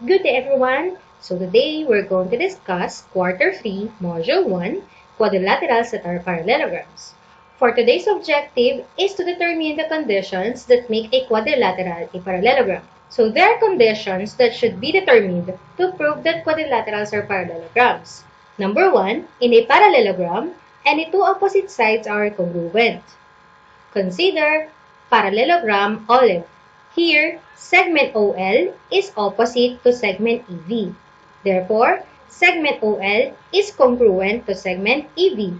Good day everyone! So today we're going to discuss Quarter 3, Module 1, Quadrilaterals that are parallelograms. For today's objective is to determine the conditions that make a quadrilateral a parallelogram. So there are conditions that should be determined to prove that quadrilaterals are parallelograms. Number 1, in a parallelogram, any two opposite sides are congruent. Consider parallelogram olive. Here, segment OL is opposite to segment EV. Therefore, segment OL is congruent to segment EV.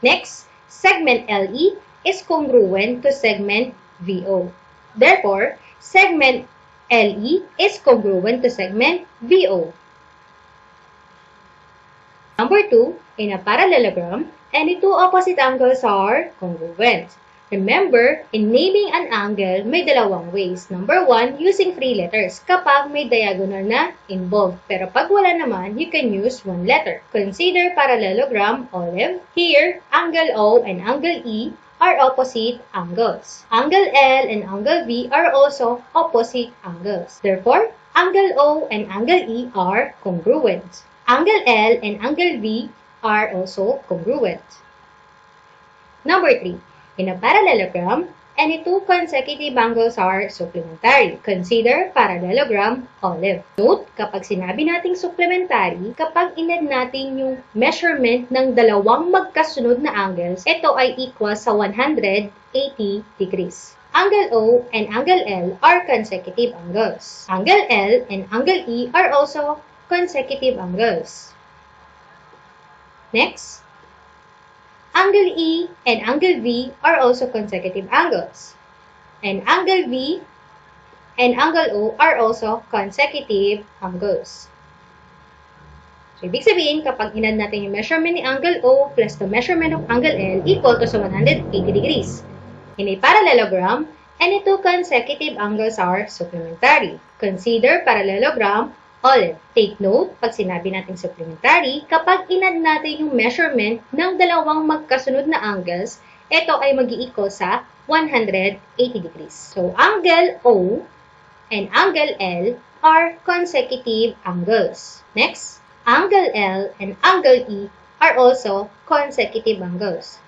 Next, segment LE is congruent to segment VO. Therefore, segment LE is congruent to segment VO. Number 2, in a parallelogram, any two opposite angles are congruent. Remember, in naming an angle, may dalawang ways. Number 1, using 3 letters kapag may diagonal na involved. Pero pag wala naman, you can use 1 letter. Consider parallelogram olive. Here, angle O and angle E are opposite angles. Angle L and angle V are also opposite angles. Therefore, angle O and angle E are congruent. Angle L and angle V are also congruent. Number 3. In a parallelogram, any two consecutive angles are supplementary. Consider parallelogram olive. Note, kapag sinabi nating supplementary, kapag inad natin yung measurement ng dalawang magkasunod na angles, ito ay equal sa 180 degrees. Angle O and angle L are consecutive angles. Angle L and angle E are also consecutive angles. Next, angle E and angle V are also consecutive angles. And angle V and angle O are also consecutive angles. So, ibig sabihin, kapag inad natin yung measurement ni angle O plus the measurement of angle L equal to 180 degrees. In a parallelogram, any two consecutive angles are supplementary. Consider parallelogram olive. Take note, pag sinabi natin supplementary, kapag inad natin yung measurement ng dalawang magkasunod na angles, ito ay mag-i-equal sa 180 degrees. So, angle O and angle L are consecutive angles. Next, angle L and angle E are also consecutive angles.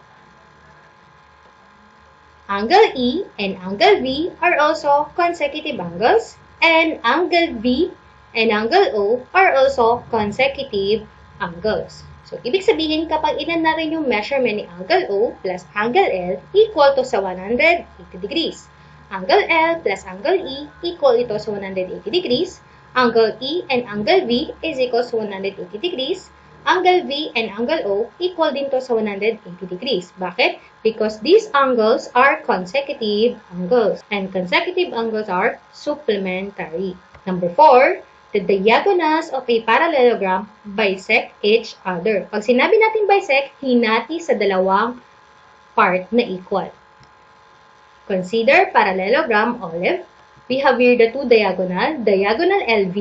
Angle E and angle V are also consecutive angles, and angle V and angle O are also consecutive angles. So, ibig sabihin, kapag inad natin yung measurement ni angle O plus angle L equal to sa 180 degrees. Angle L plus angle E equal ito sa 180 degrees. Angle E and angle V is equal to 180 degrees. Angle V and angle O equal din to sa 180 degrees. Bakit? Because these angles are consecutive angles. And consecutive angles are supplementary. Number 4, the diagonals of a parallelogram bisect each other. Pag sinabi natin bisect, hinati sa dalawang part na equal. Consider parallelogram olive. We have here the two diagonal LV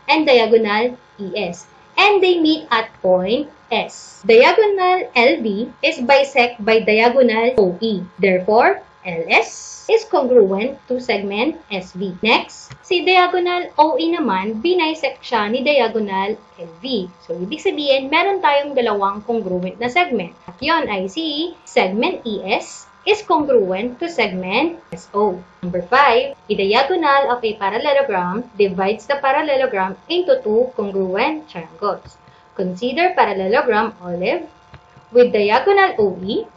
and diagonal ES. And they meet at point S. Diagonal LV is bisect by diagonal OE. Therefore, LS is congruent to segment SV. Next, si diagonal OE naman, binisect siya ni diagonal LV. So, ibig sabihin, meron tayong dalawang congruent na segment. At yun ay si segment ES is congruent to segment SO. Number 5, the diagonal of a parallelogram divides the parallelogram into two congruent triangles. Consider parallelogram olive with diagonal OE.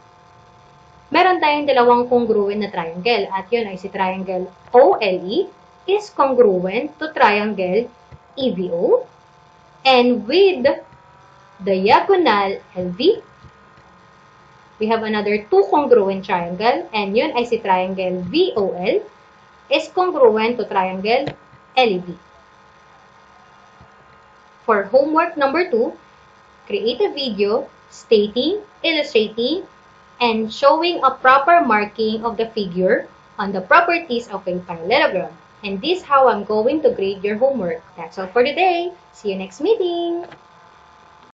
Meron tayong dalawang congruent na triangle at yun ay si triangle OLE is congruent to triangle EVO, and with diagonal LV, we have another two congruent triangle, and yun ay si triangle VOL is congruent to triangle LEV. For homework number 2, create a video stating, illustrating, and showing a proper marking of the figure on the properties of a parallelogram. And this is how I'm going to grade your homework. That's all for today. See you next meeting!